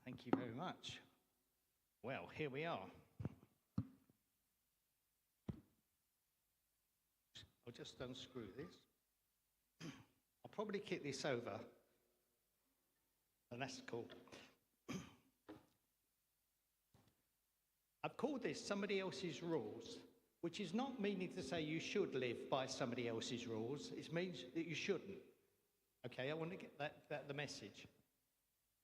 Thank you very much. Well, here we are. I'll just unscrew this. I'll probably kick this over. And that's cool. I've called this somebody else's rules, which is not meaning to say you should live by somebody else's rules. It means that you shouldn't. Okay, I want to get that the message.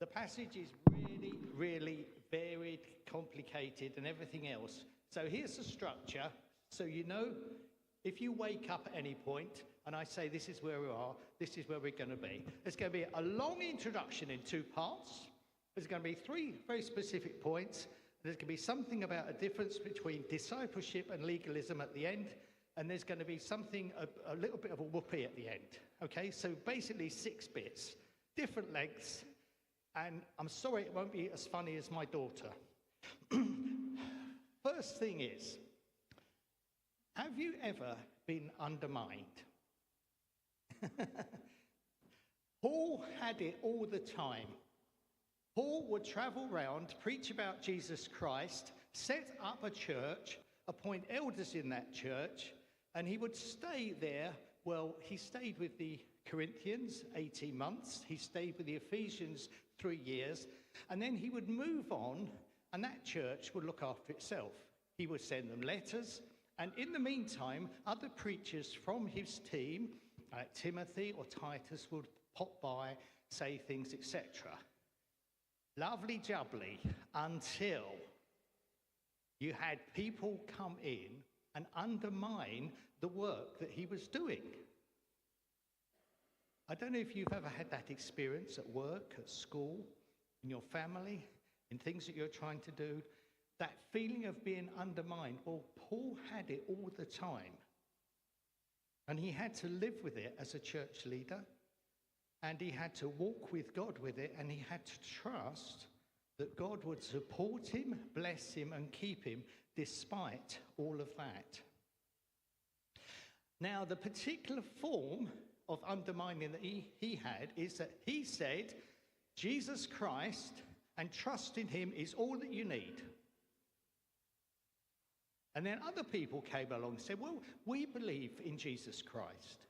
The passage is really, really varied, complicated, and everything else. So here's the structure. So you know, if you wake up at any point and I say this is where we are, this is where we're going to be. There's going to be a long introduction in 2 parts. There's going to be 3 very specific points. There's going to be something about a difference between discipleship and legalism at the end. And there's going to be something, a little bit of a whoopee at the end. Okay, so basically 6 bits, different lengths. And I'm sorry it won't be as funny as my daughter. First thing is, have you ever been undermined? Paul had it all the time. Paul would travel around, preach about Jesus Christ, set up a church, appoint elders in that church, and he would stay there. Well, he stayed with the Corinthians 18 months. He stayed with the Ephesians 3 years. And then he would move on, and that church would look after itself. He would send them letters. And in the meantime, other preachers from his team, like Timothy or Titus, would pop by, say things, etc. Lovely jubbly, until you had people come in and undermine the work that he was doing. I don't know if you've ever had that experience at work, at school, in your family, in things that you're trying to do. That feeling of being undermined. Well, Paul had it all the time. And he had to live with it as a church leader. And he had to walk with God with it. And he had to trust that God would support him, bless him, and keep him despite all of that. Now, the particular form of undermining that he had is that he said, Jesus Christ and trust in him is all that you need. And then other people came along and said, well, we believe in Jesus Christ.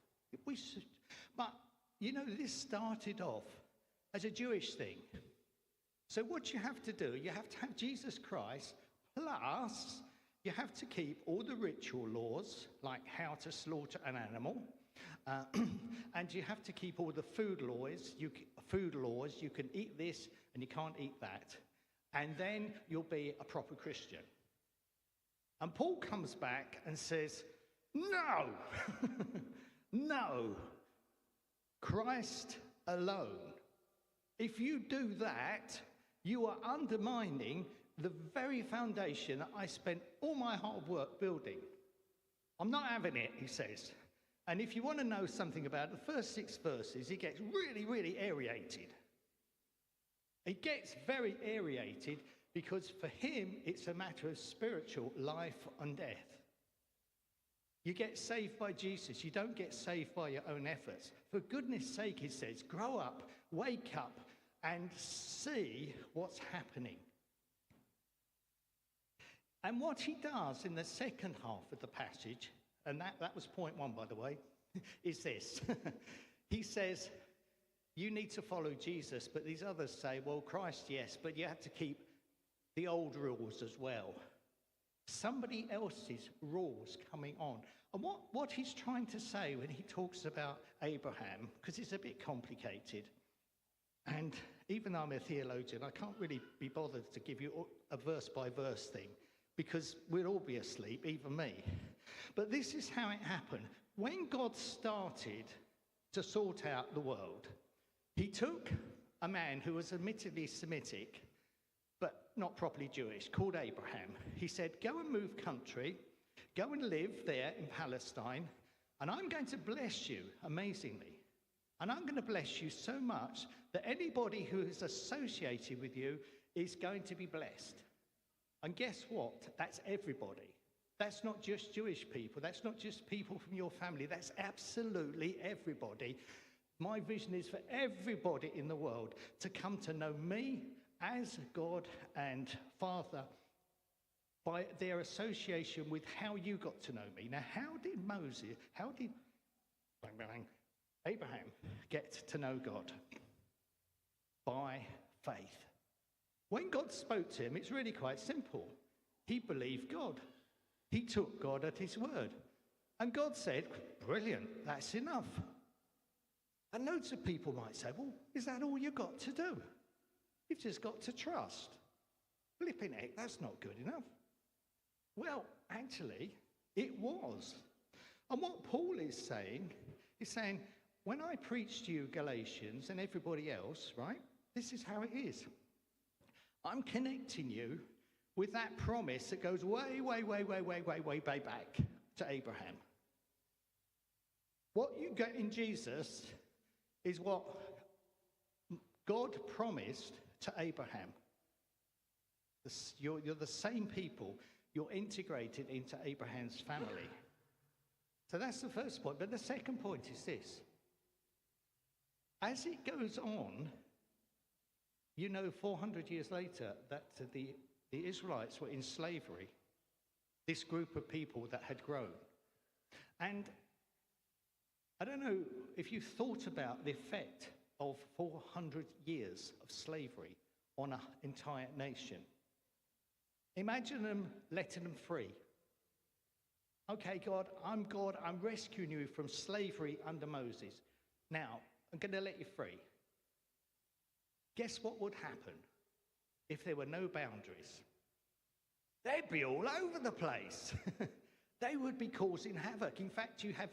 We should. But, you know, this started off as a Jewish thing. So what you have to do, you have to have Jesus Christ, plus you have to keep all the ritual laws, like how to slaughter an animal, and you have to keep all the food laws. You can eat this and you can't eat that. And then you'll be a proper Christian. And Paul comes back and says, no, no, Christ alone. If you do that, you are undermining the very foundation that I spent all my hard work building. I'm not having it, he says. And if you want to know something about the first 6 verses, it gets really, really aerated. It gets very aerated because for him, it's a matter of spiritual life and death. You get saved by Jesus. You don't get saved by your own efforts. For goodness sake, he says, grow up, wake up, and see what's happening. And what he does in the second half of the passage, and that was point 1, by the way, is this. He says, you need to follow Jesus, but these others say, well, Christ, yes, but you have to keep the old rules as well. Somebody else's rules coming on. And what he's trying to say when he talks about Abraham, because it's a bit complicated, and even though I'm a theologian, I can't really be bothered to give you a verse-by-verse thing, because we'd all be asleep, even me. But this is how it happened. When God started to sort out the world, he took a man who was admittedly Semitic, but not properly Jewish, called Abraham. He said, go and move country, go and live there in Palestine, and I'm going to bless you amazingly. And I'm going to bless you so much that anybody who is associated with you is going to be blessed. And guess what? That's everybody. That's not just Jewish people. That's not just people from your family. That's absolutely everybody. My vision is for everybody in the world to come to know me as God and Father by their association with how you got to know me. Now, how did Abraham get to know God? By faith. When God spoke to him, it's really quite simple. He believed God. He took God at his word. And God said, brilliant, that's enough. And loads of people might say, well, is that all you got to do? You've just got to trust. Flipping heck, that's not good enough. Well, actually, it was. And what Paul is saying, when I preach to you Galatians and everybody else, right, this is how it is. I'm connecting you with that promise that goes way, way, way, way, way, way, way, way back to Abraham. What you get in Jesus is what God promised to Abraham. You're the same people. You're integrated into Abraham's family. So that's the first point. But the second point is this. As it goes on, 400 years later, that the Israelites were in slavery, this group of people that had grown. And I don't know if you thought about the effect of 400 years of slavery on an entire nation. Imagine them letting them free. Okay, God, I'm rescuing you from slavery under Moses. Now, I'm going to let you free. Guess what would happen if there were no boundaries? They'd be all over the place. They would be causing havoc. In fact, you have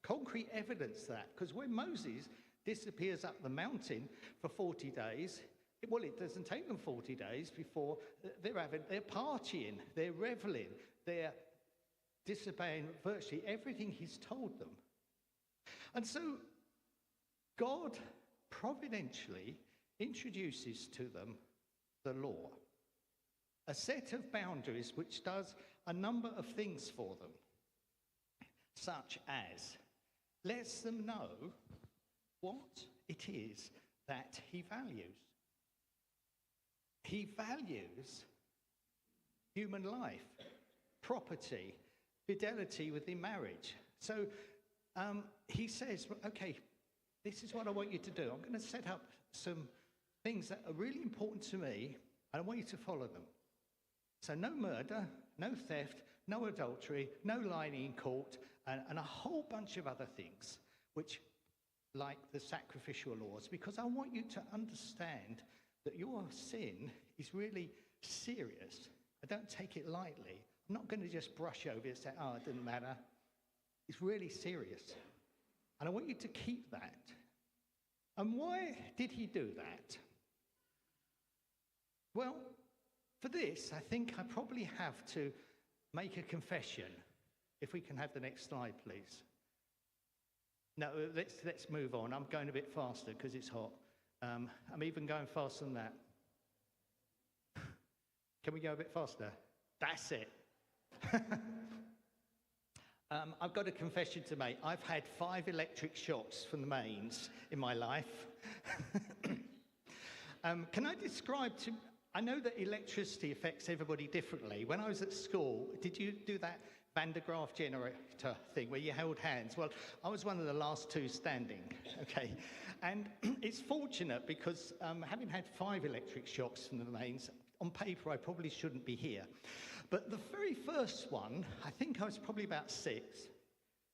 concrete evidence of that, because when Moses disappears up the mountain for 40 days, it doesn't take them 40 days before they're partying, they're reveling, they're disobeying virtually everything he's told them. And so God providentially introduces to them the law, a set of boundaries which does a number of things for them, such as lets them know what it is that he values. He values human life, property, fidelity within marriage. So he says, okay, this is what I want you to do. I'm going to set up some things that are really important to me, and I want you to follow them. So no murder, no theft, no adultery, no lying in court, and a whole bunch of other things, which, like the sacrificial laws, because I want you to understand that your sin is really serious. I don't take it lightly. I'm not going to just brush over it and say, oh, it didn't matter. It's really serious. And I want you to keep that. And why did he do that? Well, for this, I think I probably have to make a confession. If we can have the next slide, please. No, let's move on. I'm going a bit faster because it's hot. I'm even going faster than that. Can we go a bit faster? That's it. I've got a confession to make. I've had 5 electric shocks from the mains in my life. Can I describe to... I know that electricity affects everybody differently. When I was at school, did you do that Van de Graaff generator thing where you held hands? Well, I was one of the last 2 standing, okay? And it's fortunate because having had 5 electric shocks from the mains, on paper I probably shouldn't be here. But the very first one, I think I was probably about 6.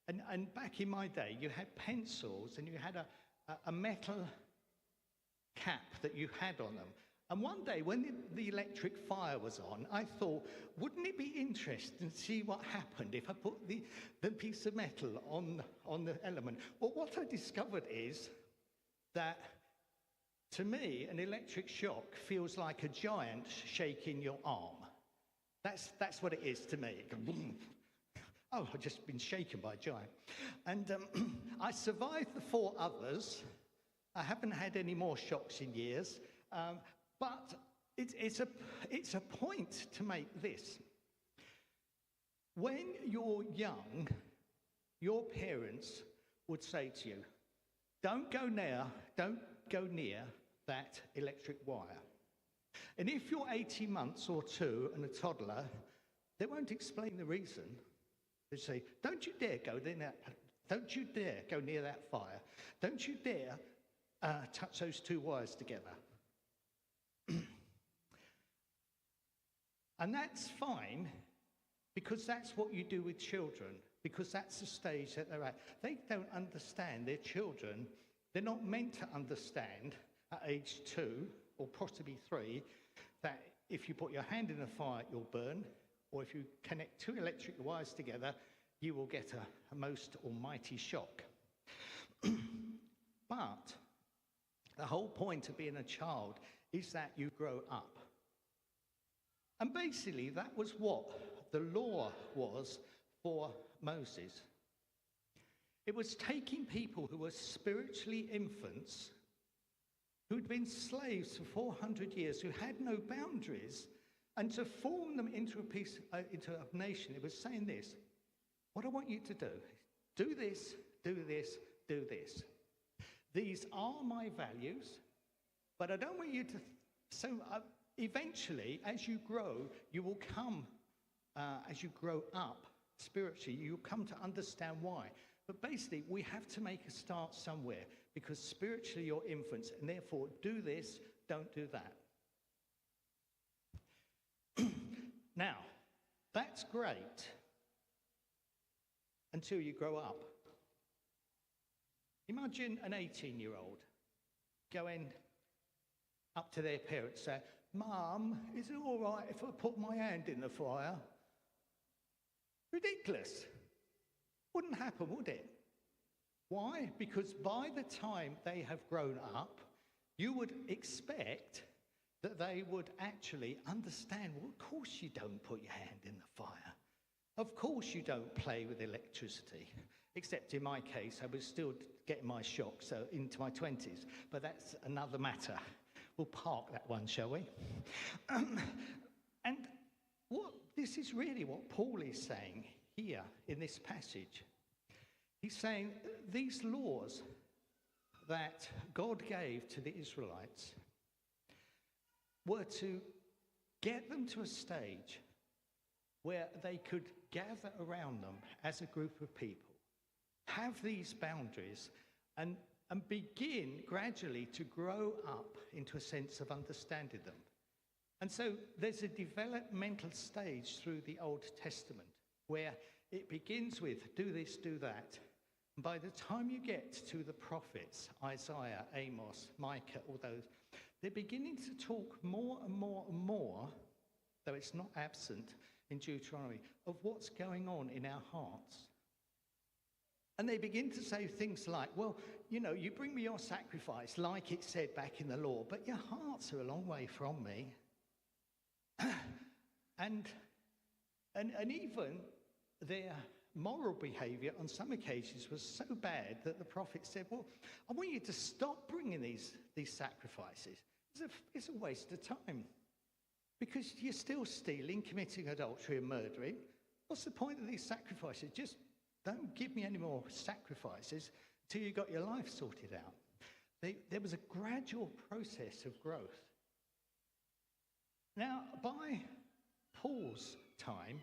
And back in my day, you had pencils and you had a metal cap that you had on them. And one day, when the electric fire was on, I thought, wouldn't it be interesting to see what happened if I put the piece of metal on the element? Well, what I discovered is that, to me, an electric shock feels like a giant shaking your arm. That's what it is to me. Oh, I've just been shaken by a giant. And I survived the 4 others. I haven't had any more shocks in years. But it's a point to make this. When you're young, your parents would say to you, don't go near that electric wire. And if you're 18 months or two and a toddler, they won't explain the reason. They say, don't you dare go near that, don't you dare go near that fire. Don't you dare touch those two wires together. And that's fine, because that's what you do with children, because that's the stage that they're at. They don't understand. They're children. They're not meant to understand at age 2 or possibly 3 that if you put your hand in a fire, you'll burn, or if you connect 2 electric wires together, you will get a most almighty shock. But the whole point of being a child is that you grow up. And basically, that was what the law was for Moses. It was taking people who were spiritually infants, who'd been slaves for 400 years, who had no boundaries, and to form them into into a nation. It was saying this: what I want you to do this, do this, do this. These are my values, but I don't want you to. So eventually, as you grow, you will come, as you grow up spiritually, you'll come to understand why. But basically, we have to make a start somewhere, because spiritually you're infants, and therefore do this, don't do that. Now, that's great until you grow up. Imagine an 18-year-old going up to their parents saying, Mum, is it all right if I put my hand in the fire? Ridiculous. Wouldn't happen, would it? Why? Because by the time they have grown up, you would expect that they would actually understand, well, of course you don't put your hand in the fire. Of course you don't play with electricity. Except in my case, I was still getting my shock, so into my 20s. But that's another matter. We'll park that one, shall we? And this is really what Paul is saying here in this passage. He's saying these laws that God gave to the Israelites were to get them to a stage where they could gather around them as a group of people, have these boundaries, and begin gradually to grow up into a sense of understanding them. And so there's a developmental stage through the Old Testament where it begins with do this, do that. And by the time you get to the prophets, Isaiah, Amos, Micah, all those, they're beginning to talk more and more and more, though it's not absent in Deuteronomy, of what's going on in our hearts. And they begin to say things like, well, you know, you bring me your sacrifice, like it said back in the law, but your hearts are a long way from me. and even their moral behavior on some occasions was so bad that the prophet said, well, I want you to stop bringing these sacrifices. It's a waste of time. Because you're still stealing, committing adultery and murdering. What's the point of these sacrifices? Just don't give me any more sacrifices till you got your life sorted out. There was a gradual process of growth. Now, by Paul's time,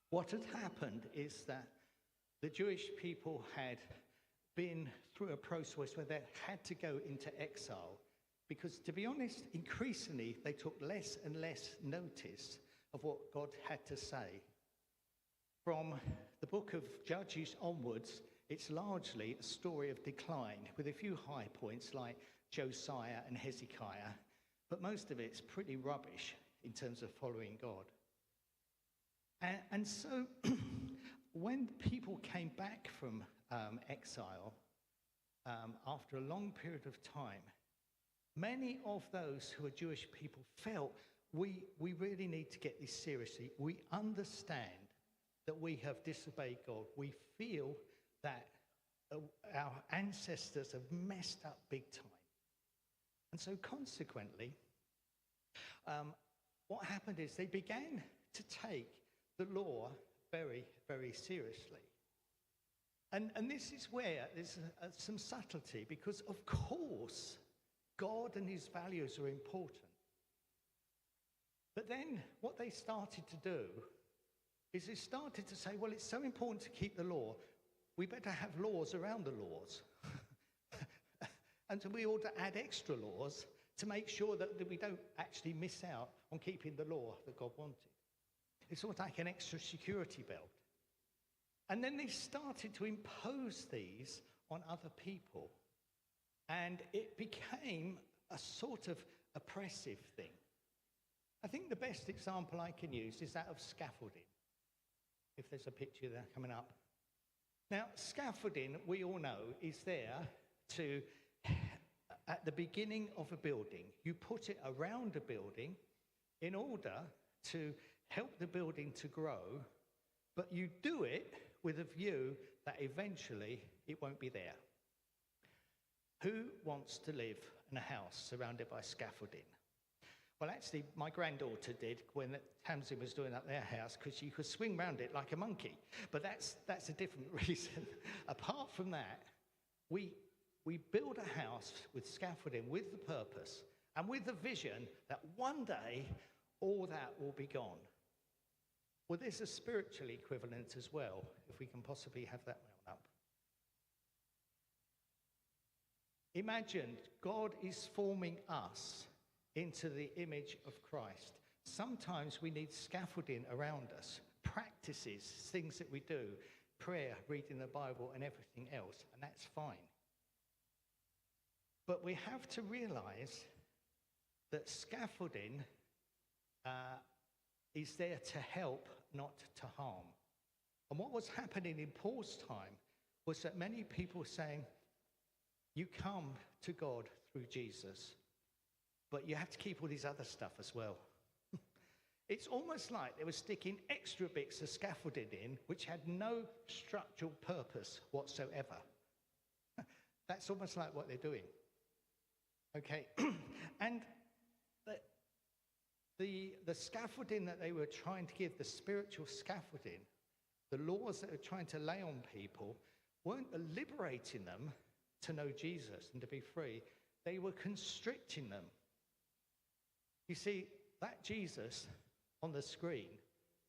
what had happened is that the Jewish people had been through a process where they had to go into exile because, to be honest, increasingly they took less and less notice of what God had to say. From the book of Judges onwards, it's largely a story of decline, with a few high points like Josiah and Hezekiah, but most of it's pretty rubbish in terms of following God. And so when people came back from exile, after a long period of time, many of those who are Jewish people felt we really need to get this seriously. We understand that we have disobeyed God. We feel that our ancestors have messed up big time. And so consequently, what happened is they began to take the law very, very seriously. And this is where there's some subtlety, because of course God and his values are important. But then what they started to do is they started to say, well, it's so important to keep the law, we better have laws around the laws. And so we ought to add extra laws to make sure that we don't actually miss out on keeping the law that God wanted. It's sort of like an extra security belt. And then they started to impose these on other people. And it became a sort of oppressive thing. I think the best example I can use is that of scaffolding. If there's a picture there coming up. Now, scaffolding, we all know, is there to, at the beginning of a building, you put it around a building in order to help the building to grow, but you do it with a view that eventually it won't be there. Who wants to live in a house surrounded by scaffolding? Well, actually, my granddaughter did when Tamsin was doing up their house, because you could swing around it like a monkey. But that's a different reason. Apart from that, we build a house with scaffolding with the purpose and with the vision that one day all that will be gone. Well, there's a spiritual equivalent as well, if we can possibly have that one up. Imagine God is forming us into the image of Christ. Sometimes we need scaffolding around us, practices, things that we do, prayer, reading the Bible, and everything else, and that's fine. But we have to realize that scaffolding is there to help, not to harm. And what was happening in Paul's time was that many people were saying, you come to God through Jesus, but you have to keep all these other stuff as well. It's almost like they were sticking extra bits of scaffolding in, which had no structural purpose whatsoever. That's almost like what they're doing. Okay, and the scaffolding that they were trying to give, the spiritual scaffolding, the laws that they were trying to lay on people, weren't liberating them to know Jesus and to be free. They were constricting them. You see, that Jesus on the screen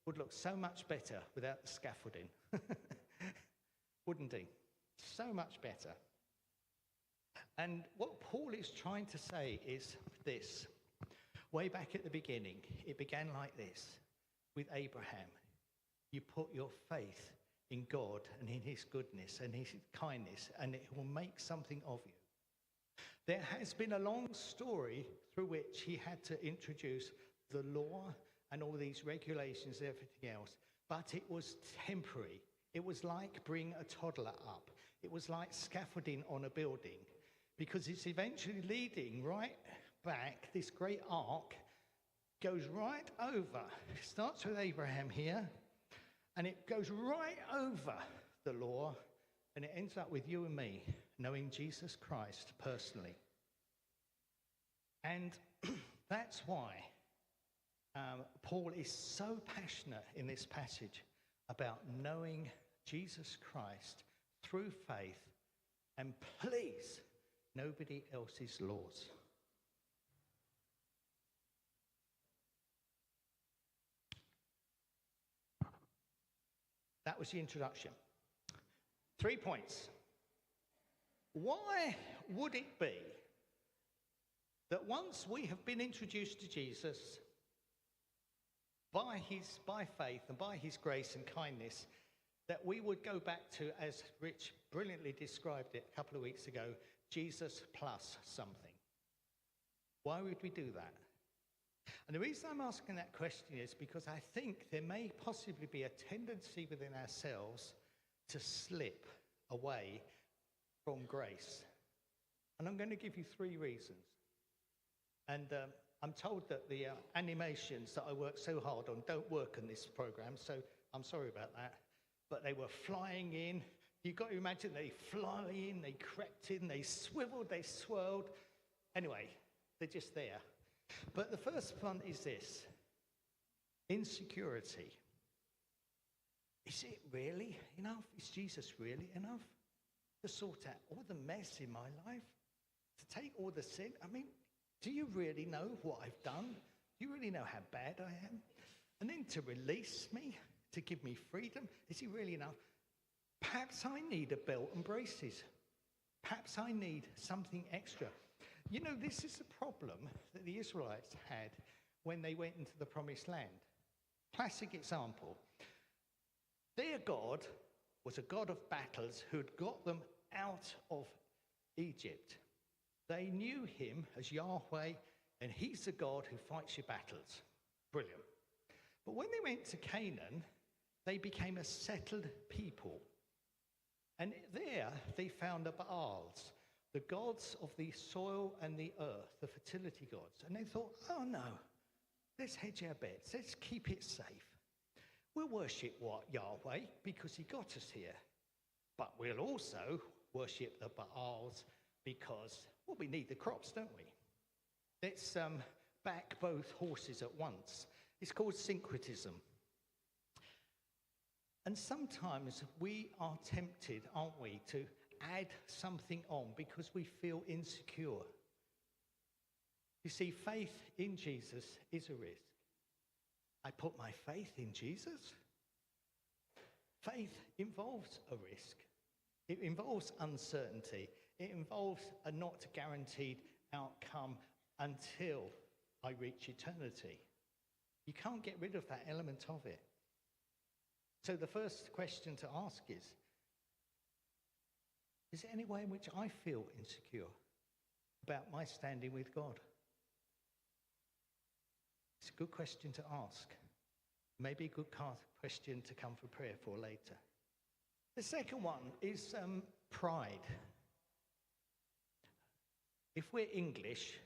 would look so much better without the scaffolding. Wouldn't he? So much better. And what Paul is trying to say is this. Way back at the beginning, it began like this with Abraham. You put your faith in God and in his goodness and his kindness, and it will make something of you. There has been a long story through which he had to introduce the law and all these regulations and everything else, but it was temporary. It was like bringing a toddler up. It was like scaffolding on a building, because it's eventually leading right back. This great arc goes right over. It starts with Abraham here, and it goes right over the law, and it ends up with you and me knowing Jesus Christ personally. And that's why Paul is so passionate in this passage about knowing Jesus Christ through faith, and please, nobody else's laws. That was the introduction. 3 points. Why would it be that once we have been introduced to Jesus by faith and by his grace and kindness, that we would go back to, as Rich brilliantly described it a couple of weeks ago, Jesus plus something? Why would we do that? And the reason I'm asking that question is because I think there may possibly be a tendency within ourselves to slip away from grace. And I'm going to give you 3 reasons. And I'm told that the animations that I work so hard on don't work in this program, so I'm sorry about that. But they were flying in. You've got to imagine they fly in, they crept in, they swiveled, they swirled. Anyway, they're just there. But the first one is this: insecurity. Is it really enough? Is Jesus really enough to sort out all the mess in my life? To take all the sin? I mean, do you really know what I've done Do you really know how bad I am? And then to release me, to give me freedom, is he really enough? Perhaps I need a belt and braces. Perhaps I need something extra. You know, this is a problem that the Israelites had when they went into the promised land. Classic example. Their God was a God of battles who had got them out of Egypt. They knew him as Yahweh, and he's the God who fights your battles. Brilliant. But when they went to Canaan, they became a settled people. And there they found the Baals, the gods of the soil and the earth, the fertility gods. And they thought, oh no, let's hedge our bets. Let's keep it safe. We'll worship Yahweh because he got us here. But we'll also worship the Baals because, well, we need the crops, don't we? Let's back both horses at once. It's called syncretism. And sometimes we are tempted, aren't we, to add something on because we feel insecure. You see, faith in Jesus is a risk. I put my faith in Jesus. Faith involves a risk. It involves uncertainty. It involves a not guaranteed outcome until I reach eternity. You can't get rid of that element of it. So the first question to ask is there any way in which I feel insecure about my standing with God? It's a good question to ask. Maybe a good question to come for prayer for later. The second one is pride. If we're English,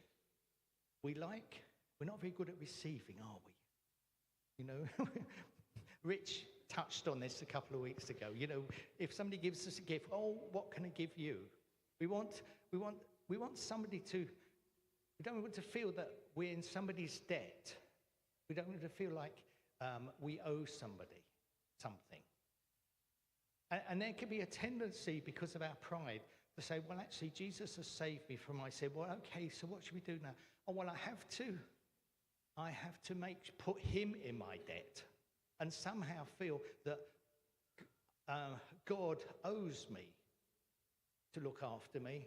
we're not very good at receiving, are we? You know, Rich touched on this a couple of weeks ago. You know, if somebody gives us a gift, oh, what can I give you? We want somebody to, we don't want to feel that we're in somebody's debt. We don't want to feel like we owe somebody something. And there could be a tendency because of our pride to say, well, actually, Jesus has saved me from my sin. Well, okay, so what should we do now? Oh, well, I have to put him in my debt and somehow feel that God owes me to look after me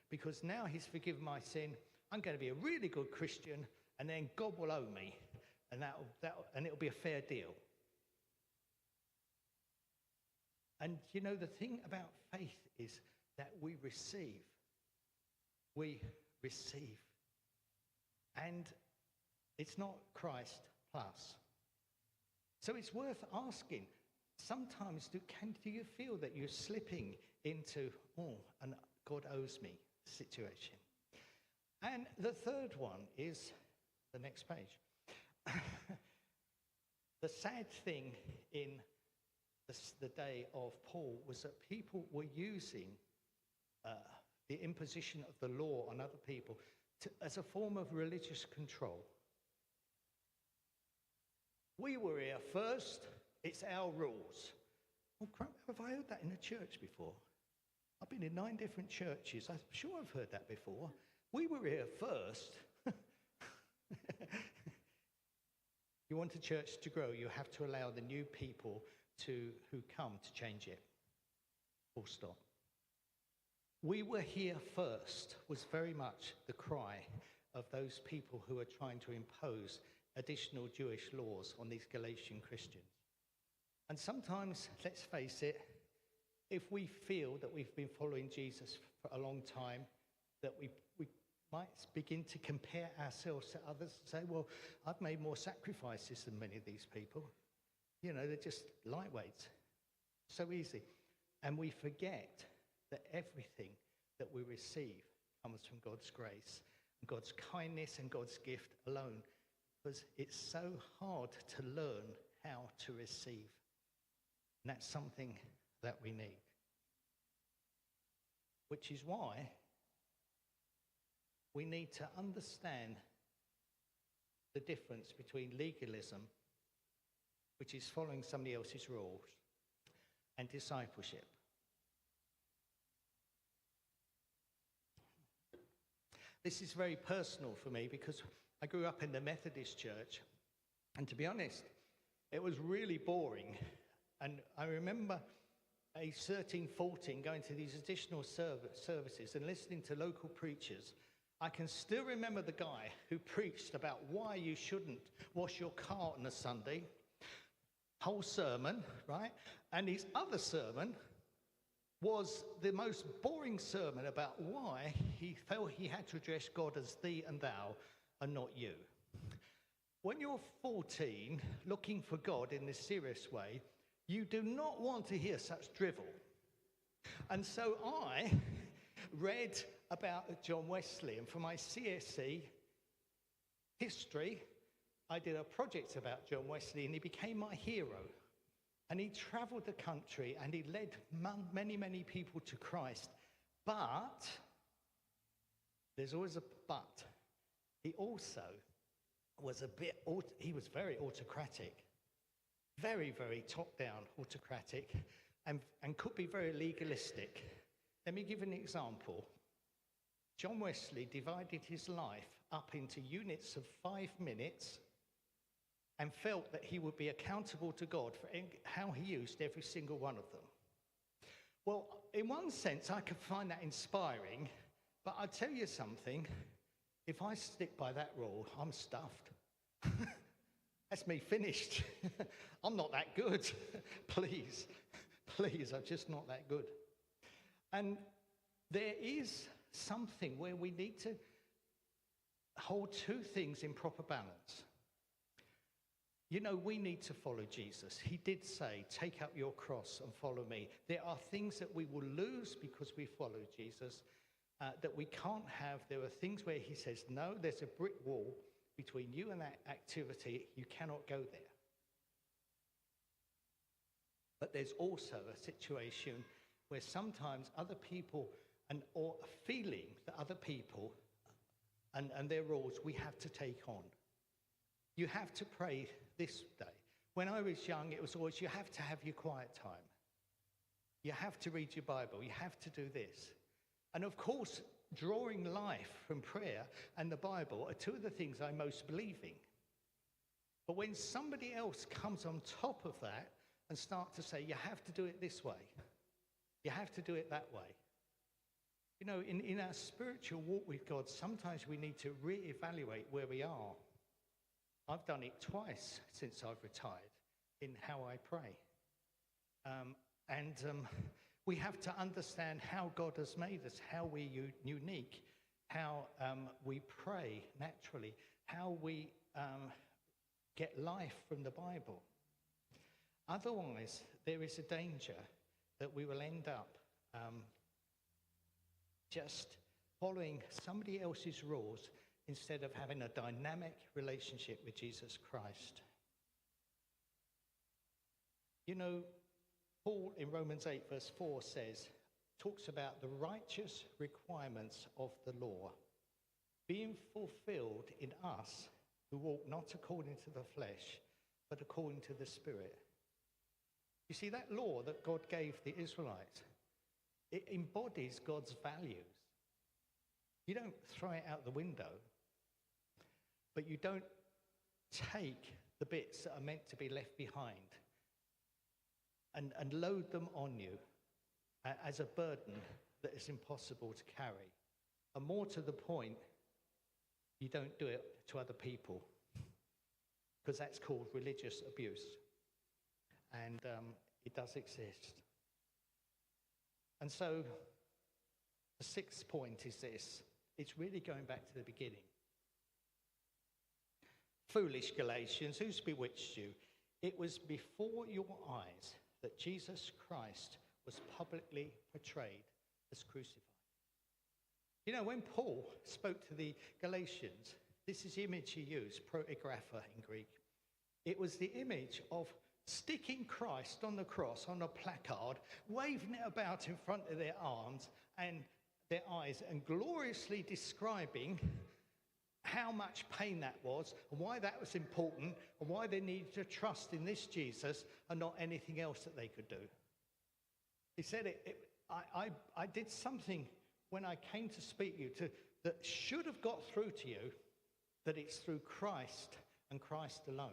because now he's forgiven my sin. I'm going to be a really good Christian and then God will owe me and it'll be a fair deal. And you know, the thing about faith is that we receive. We receive. And it's not Christ plus. So it's worth asking. Sometimes do you feel that you're slipping into, and God owes me situation? And the third one is the next page. The sad thing in the day of Paul was that people were using the imposition of the law on other people as a form of religious control. We were here first, it's our rules. Oh, crap, have I heard that in a church before? I've been in 9 different churches. I'm sure I've heard that before. We were here first. You want a church to grow, you have to allow the new people who come to change it. Full stop. We were here first was very much the cry of those people who are trying to impose additional Jewish laws on these Galatian Christians. And sometimes, let's face it, if we feel that we've been following Jesus for a long time, that we might begin to compare ourselves to others and say, well, I've made more sacrifices than many of these people. You know, they're just lightweights. So easy. And we forget that everything that we receive comes from God's grace and God's kindness and God's gift alone. Because it's so hard to learn how to receive. And that's something that we need. Which is why we need to understand the difference between legalism, which is following somebody else's rules, and discipleship. This is very personal for me because I grew up in the Methodist church, and to be honest, it was really boring. And I remember age 13, 14, going to these additional services and listening to local preachers. I can still remember the guy who preached about why you shouldn't wash your car on a Sunday. Whole sermon, right? And his other sermon was the most boring sermon about why he felt he had to address God as thee and thou and not you. When you're 14, looking for God in this serious way, you do not want to hear such drivel. And so I read about John Wesley, and for my CSC history, I did a project about John Wesley, and he became my hero. And he traveled the country, and he led many, many people to Christ. But, there's always a but, he also was he was very autocratic, very, very top-down autocratic, and could be very legalistic. Let me give an example. John Wesley divided his life up into units of 5 minutes and felt that he would be accountable to God for how he used every single one of them. Well, in one sense, I could find that inspiring, but I'll tell you something. If I stick by that rule, I'm stuffed. That's me finished. I'm not that good. Please, I'm just not that good. And there is something where we need to hold two things in proper balance. You know, we need to follow Jesus. He did say, take up your cross and follow me. There are things that we will lose because we follow Jesus that we can't have. There are things where he says, no, there's a brick wall between you and that activity. You cannot go there. But there's also a situation where sometimes other people or a feeling that other people and their rules we have to take on. You have to pray this day. When I was young, it was always, you have to have your quiet time. You have to read your Bible. You have to do this. And of course, drawing life from prayer and the Bible are two of the things I most believe in. But when somebody else comes on top of that and start to say, you have to do it this way, you have to do it that way. You know, in our spiritual walk with God, sometimes we need to reevaluate where we are. I've done it twice since I've retired in how I pray. We have to understand how God has made us, how we're unique, how we pray naturally, how we get life from the Bible. Otherwise, there is a danger that we will end up just following somebody else's rules instead of having a dynamic relationship with Jesus Christ. You know, Paul in Romans 8 verse 4 talks about the righteous requirements of the law being fulfilled in us who walk not according to the flesh, but according to the Spirit. You see, that law that God gave the Israelites, it embodies God's values. You don't throw it out the window, but you don't take the bits that are meant to be left behind and load them on you as a burden that is impossible to carry. And more to the point, you don't do it to other people, because that's called religious abuse. And it does exist. And so the sixth point is this. It's really going back to the beginning. Foolish Galatians, who's bewitched you? It was before your eyes that Jesus Christ was publicly portrayed as crucified. You know, when Paul spoke to the Galatians, this is the image he used, protigrapha in Greek. It was the image of sticking Christ on the cross on a placard, waving it about in front of their arms and their eyes, and gloriously describing how much pain that was, and why that was important, and why they needed to trust in this Jesus and not anything else that they could do. He said, I did something when I came to speak to you that should have got through to you, that it's through Christ and Christ alone.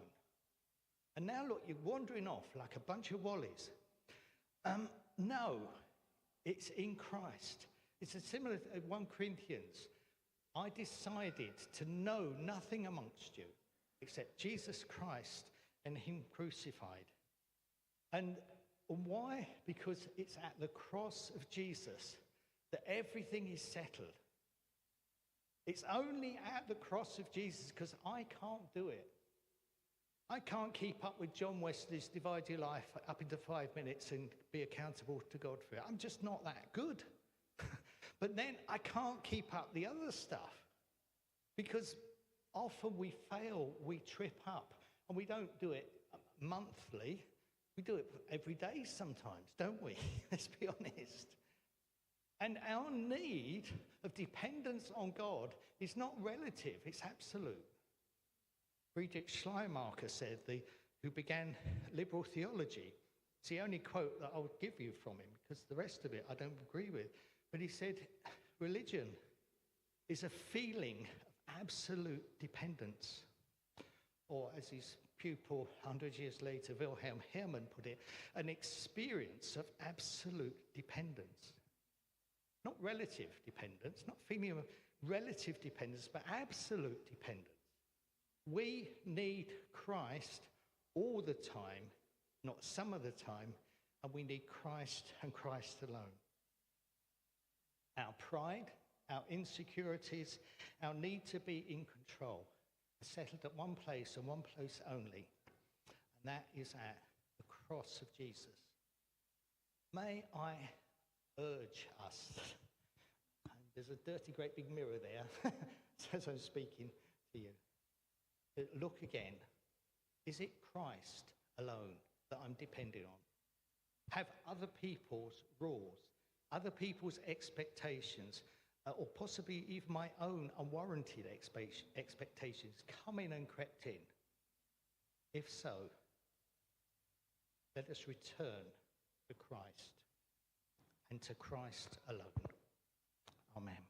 And now look, you're wandering off like a bunch of wallies. No, it's in Christ. It's a similar 1 Corinthians. I decided to know nothing amongst you except Jesus Christ and him crucified. And why? Because it's at the cross of Jesus that everything is settled. It's only at the cross of Jesus, because I can't do it. I can't keep up with John Wesley's divide your life up into 5 minutes and be accountable to God for it. I'm just not that good. But then I can't keep up the other stuff, because often we fail, we trip up, and we don't do it monthly. We do it every day sometimes, don't we? Let's be honest. And our need of dependence on God is not relative, it's absolute. Friedrich Schleiermacher said, who began liberal theology, it's the only quote that I would give you from him, because the rest of it I don't agree with. But he said, religion is a feeling of absolute dependence. Or as his pupil 100 years later, Wilhelm Hermann, put it, an experience of absolute dependence. Not relative dependence, not feeling of relative dependence, but absolute dependence. We need Christ all the time, not some of the time, and we need Christ and Christ alone. Our pride, our insecurities, our need to be in control are settled at one place and one place only, and that is at the cross of Jesus. May I urge us, and there's a dirty great big mirror there as I'm speaking to you, to look again. Is it Christ alone that I'm depending on? Have other people's rules, other people's expectations, or possibly even my own unwarranted expectations come in and crept in? If so, let us return to Christ and to Christ alone. Amen.